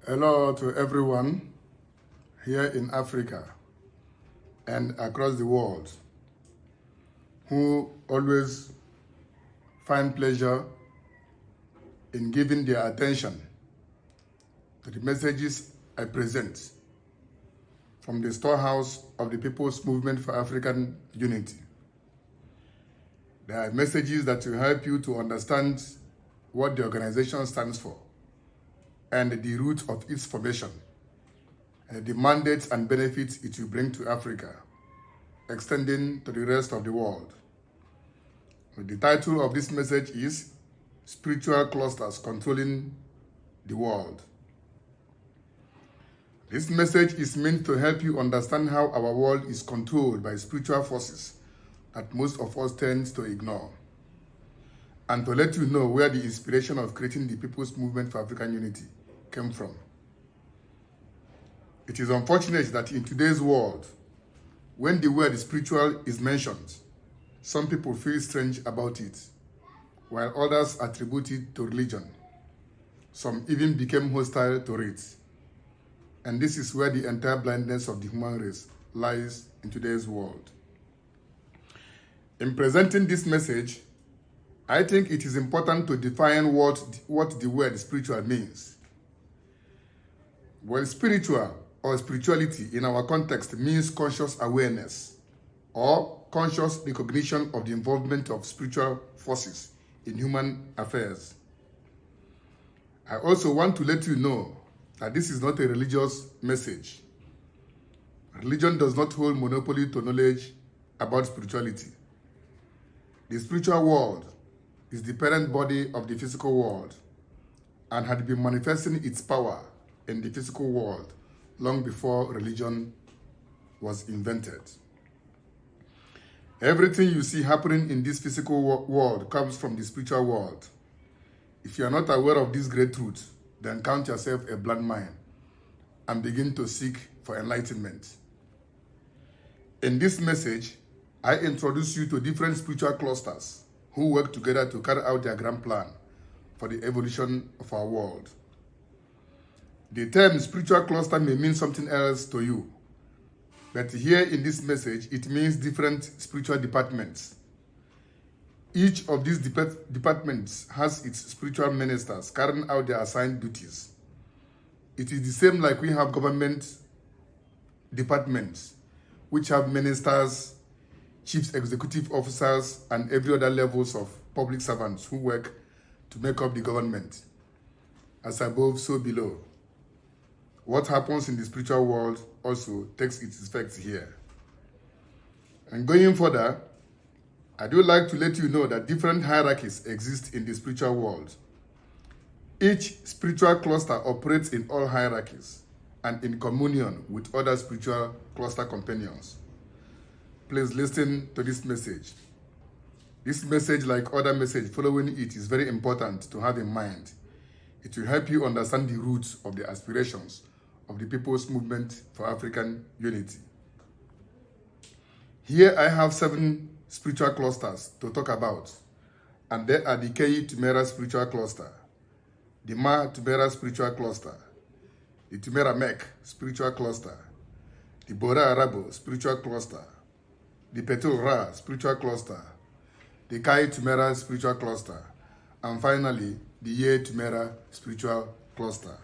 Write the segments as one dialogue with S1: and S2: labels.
S1: Hello to everyone here in Africa and across the world who always find pleasure in giving their attention to the messages I present from the storehouse of the People's Movement for African Unity. There are messages that will help you to understand what the organization stands for and the root of its formation, and the mandates and benefits it will bring to Africa, extending to the rest of the world. The title of this message is Spiritual Clusters Controlling the World. This message is meant to help you understand how our world is controlled by spiritual forces that most of us tend to ignore, and to let you know where the inspiration of creating the People's Movement for African Unity came from. It is unfortunate that in today's world, when the word spiritual is mentioned, some people feel strange about it, while others attribute it to religion. Some even became hostile to it. And this is where the entire blindness of the human race lies in today's world. In presenting this message, I think it is important to define what the word spiritual means. Well, spiritual or spirituality in our context means conscious awareness or conscious recognition of the involvement of spiritual forces in human affairs. I also want to let you know that this is not a religious message. Religion does not hold monopoly to knowledge about spirituality. The spiritual world is the parent body of the physical world and had been manifesting its power in the physical world long before religion was invented. Everything you see happening in this physical world comes from the spiritual world. If you are not aware of this great truth, then count yourself a blind man and begin to seek for enlightenment. In this message, I introduce you to different spiritual clusters who work together to carry out their grand plan for the evolution of our world. The term spiritual cluster may mean something else to you, but here in this message, it means different spiritual departments. Each of these departments has its spiritual ministers carrying out their assigned duties. It is the same like we have government departments, which have ministers, chief executive officers, and every other levels of public servants who work to make up the government. As above, so below. What happens in the spiritual world also takes its effects here. And going further, I do like to let you know that different hierarchies exist in the spiritual world. Each spiritual cluster operates in all hierarchies and in communion with other spiritual cluster companions. Please listen to this message. This message, like other messages following it, is very important to have in mind. It will help you understand the roots of the aspirations of the People's Movement for African Unity. Here I have 7 spiritual clusters to talk about, and they are the KEI'TUMERAH spiritual cluster, the MAH'TUMERAH spiritual cluster, the YEH'TUMERAH spiritual cluster, the Bora Arabo spiritual cluster, the KTMRH spiritual cluster, the KEI'TUMERAH spiritual cluster, and finally, the YEH'TUMERAH spiritual cluster.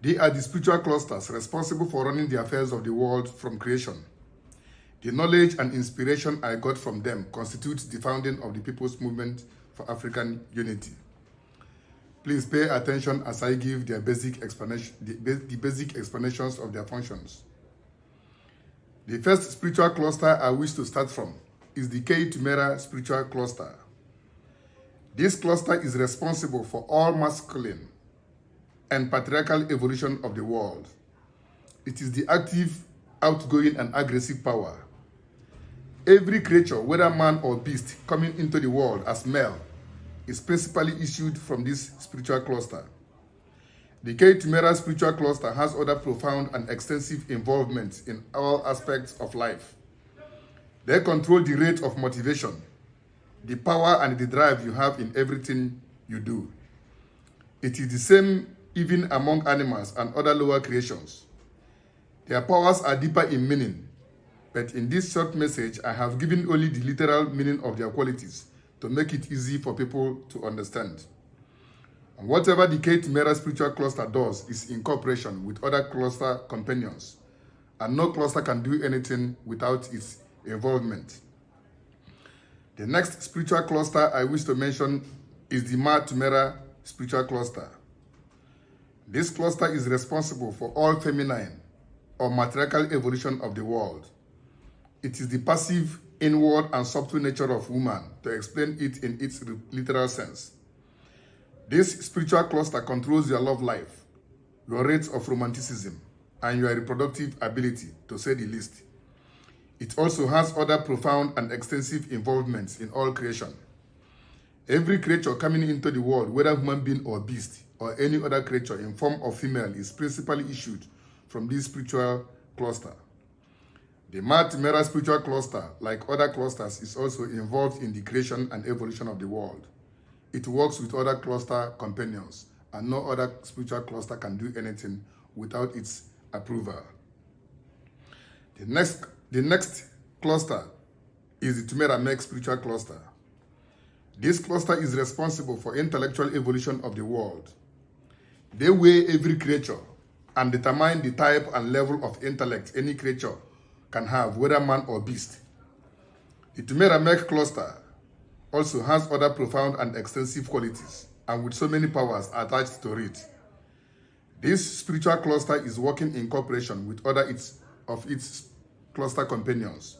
S1: They are the spiritual clusters responsible for running the affairs of the world from creation. The knowledge and inspiration I got from them constitutes the founding of the People's Movement for African Unity. Please pay attention as I give their basic explanation, the basic explanations of their functions. The first spiritual cluster I wish to start from is the KEI'TUMERAH spiritual cluster. This cluster is responsible for all masculine and patriarchal evolution of the world. It is the active, outgoing, and aggressive power. Every creature, whether man or beast, coming into the world as male, is principally issued from this spiritual cluster. The KTMRH spiritual cluster has other profound and extensive involvement in all aspects of life. They control the rate of motivation, the power and the drive you have in everything you do. It is the same even among animals and other lower creations. Their powers are deeper in meaning, but in this short message, I have given only the literal meaning of their qualities to make it easy for people to understand. And whatever the KTMRH spiritual cluster does is in cooperation with other cluster companions, and no cluster can do anything without its involvement. The next spiritual cluster I wish to mention is the MAH'TUMERAH spiritual cluster. This cluster is responsible for all feminine or matriarchal evolution of the world. It is the passive, inward, and subtle nature of woman, to explain it in its literal sense. This spiritual cluster controls your love life, your rates of romanticism, and your reproductive ability, to say the least. It also has other profound and extensive involvements in all creation. Every creature coming into the world, whether human being or beast, or any other creature in form of female, is principally issued from this spiritual cluster. The MAH'TUMERAH spiritual cluster, like other clusters, is also involved in the creation and evolution of the world. It works with other cluster companions, and no other spiritual cluster can do anything without its approval. The next cluster is the YEH'TUMERAH spiritual cluster. This cluster is responsible for intellectual evolution of the world. They weigh every creature and determine the type and level of intellect any creature can have, whether man or beast. The YEH'TUMERAH cluster also has other profound and extensive qualities, and with so many powers attached to it. This spiritual cluster is working in cooperation with its cluster companions.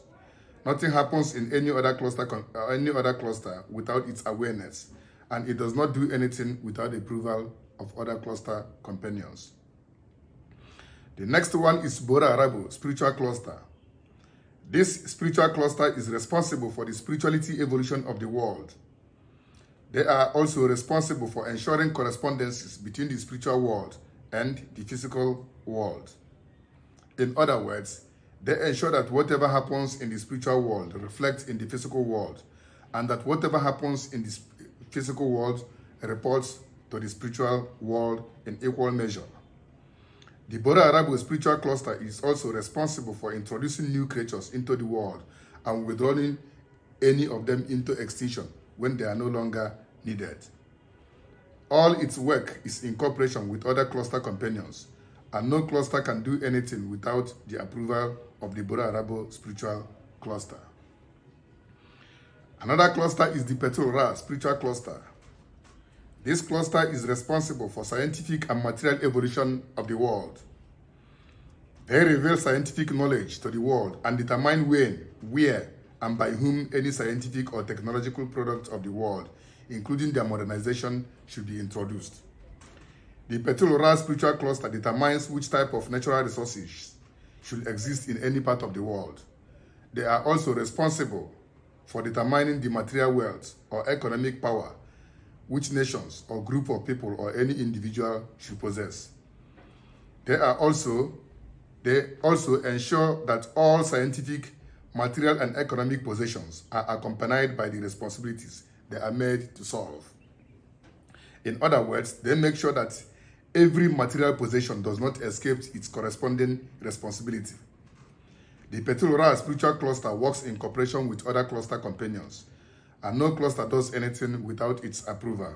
S1: Nothing happens in any other cluster without its awareness, and it does not do anything without the approval of other cluster companions. The next one is YEH'TUMERAH spiritual cluster. This spiritual cluster is responsible for the spirituality evolution of the world. They are also responsible for ensuring correspondences between the spiritual world and the physical world. In other words, they ensure that whatever happens in the spiritual world reflects in the physical world, and that whatever happens in the physical world reports to the spiritual world in equal measure. The YEH'TUMERAH spiritual cluster is also responsible for introducing new creatures into the world and withdrawing any of them into extinction when they are no longer needed. All its work is in cooperation with other cluster companions, and no cluster can do anything without the approval of the YEH'TUMERAH spiritual cluster. Another cluster is the KTMRH spiritual cluster. This cluster is responsible for scientific and material evolution of the world. They reveal scientific knowledge to the world and determine when, where, and by whom any scientific or technological product of the world, including their modernization, should be introduced. The KTMRH spiritual cluster determines which type of natural resources should exist in any part of the world. They are also responsible for determining the material wealth or economic power which nations or group of people or any individual should possess. They also ensure that all scientific, material, and economic possessions are accompanied by the responsibilities they are made to solve. In other words, they make sure that every material possession does not escape its corresponding responsibility. The KTMRH spiritual cluster works in cooperation with other cluster companions, and no cluster does anything without its approval.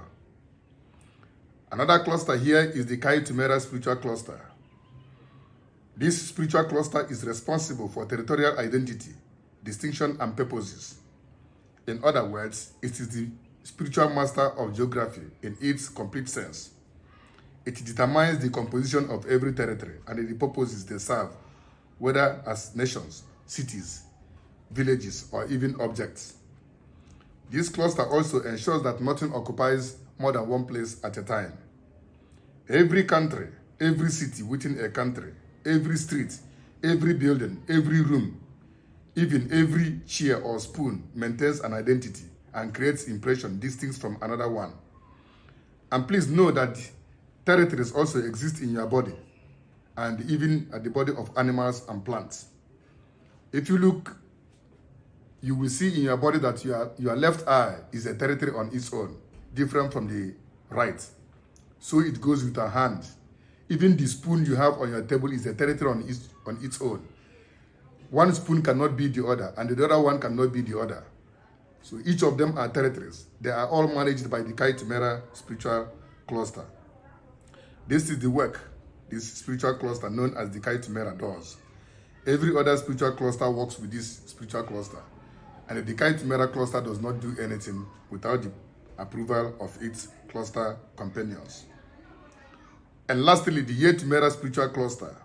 S1: Another cluster here is the KEI'TUMERAH spiritual cluster. This spiritual cluster is responsible for territorial identity, distinction, and purposes. In other words, it is the spiritual master of geography in its complete sense. It determines the composition of every territory and the purposes they serve, whether as nations, cities, villages, or even objects. This cluster also ensures that nothing occupies more than one place at a time. Every country, every city within a country, every street, every building, every room, even every chair or spoon maintains an identity and creates impression distinct from another one. And please know that territories also exist in your body and even at the body of animals and plants. If you look, you will see in your body that your left eye is a territory on its own, different from the right. So it goes with our hand. Even the spoon you have on your table is a territory on its own. One spoon cannot be the other, and the other one cannot be the other. So each of them are territories. They are all managed by the KTMRH spiritual cluster. This is the work this spiritual cluster known as the KTMRH does. Every other spiritual cluster works with this spiritual cluster. And the KTMRH cluster does not do anything without the approval of its cluster companions. And lastly, the YEH'TUMERAH spiritual cluster.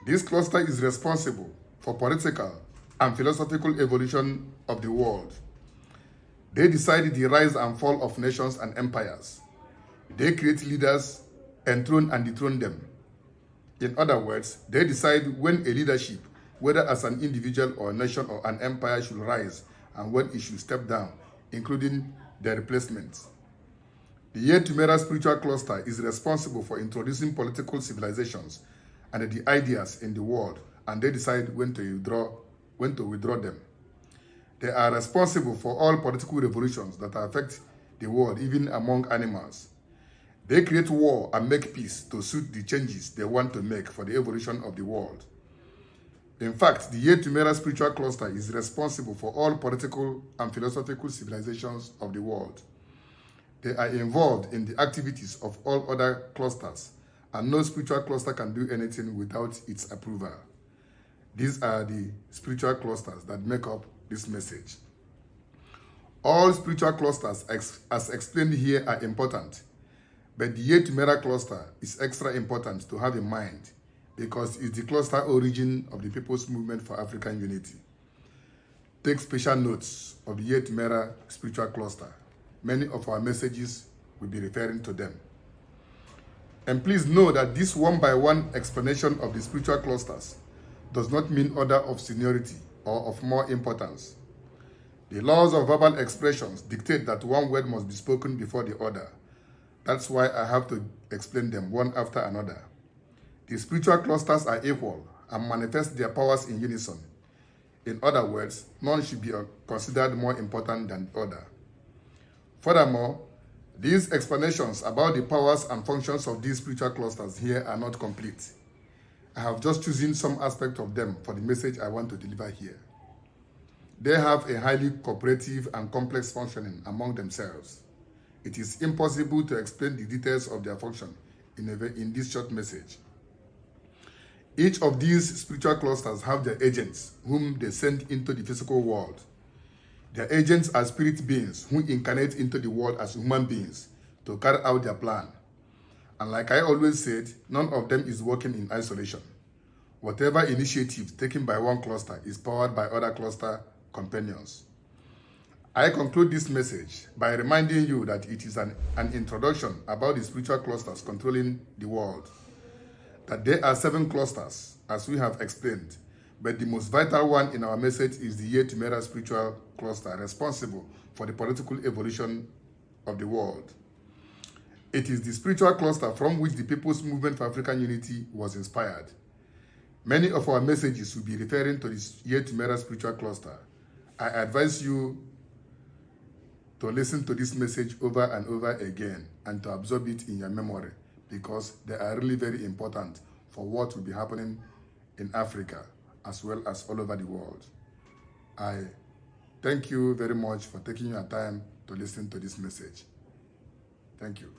S1: This cluster is responsible for political and philosophical evolution of the world. They decide the rise and fall of nations and empires. They create leaders, enthrone and dethrone them. In other words, they decide when a leadership, whether as an individual or a nation or an empire, should rise and when it should step down, including their replacements. The YEH'TUMERAH spiritual cluster is responsible for introducing political civilizations and the ideas in the world, and they decide when to withdraw them. They are responsible for all political revolutions that affect the world, even among animals. They create war and make peace to suit the changes they want to make for the evolution of the world. In fact, the YEH'TUMERAH spiritual cluster is responsible for all political and philosophical civilizations of the world. They are involved in the activities of all other clusters, and no spiritual cluster can do anything without its approval. These are the spiritual clusters that make up this message. All spiritual clusters, as explained here, are important, but the YEH'TUMERAH cluster is extra important to have in mind because it's the cluster origin of the People's Movement for African Unity. Take special notes of the YEH'TUMERAH spiritual cluster. Many of our messages will be referring to them. And please know that this one-by-one explanation of the spiritual clusters does not mean order of seniority or of more importance. The laws of verbal expressions dictate that one word must be spoken before the other. That's why I have to explain them one after another. The spiritual clusters are equal and manifest their powers in unison. In other words, none should be considered more important than the other. Furthermore, these explanations about the powers and functions of these spiritual clusters here are not complete. I have just chosen some aspect of them for the message I want to deliver here. They have a highly cooperative and complex functioning among themselves. It is impossible to explain the details of their function in this short message. Each of these spiritual clusters have their agents whom they send into the physical world. Their agents are spirit beings who incarnate into the world as human beings to carry out their plan. And like I always said, none of them is working in isolation. Whatever initiative taken by one cluster is powered by other cluster companions. I conclude this message by reminding you that it is an introduction about the spiritual clusters controlling the world. That there are 7 clusters, as we have explained, but the most vital one in our message is the YEH'TUMERAH spiritual cluster, responsible for the political evolution of the world. It is the spiritual cluster from which the People's Movement for African Unity was inspired. Many of our messages will be referring to this YEH'TUMERAH spiritual cluster. I advise you to listen to this message over and over again and to absorb it in your memory because they are really very important for what will be happening in Africa as well as all over the world. I thank you very much for taking your time to listen to this message. Thank you.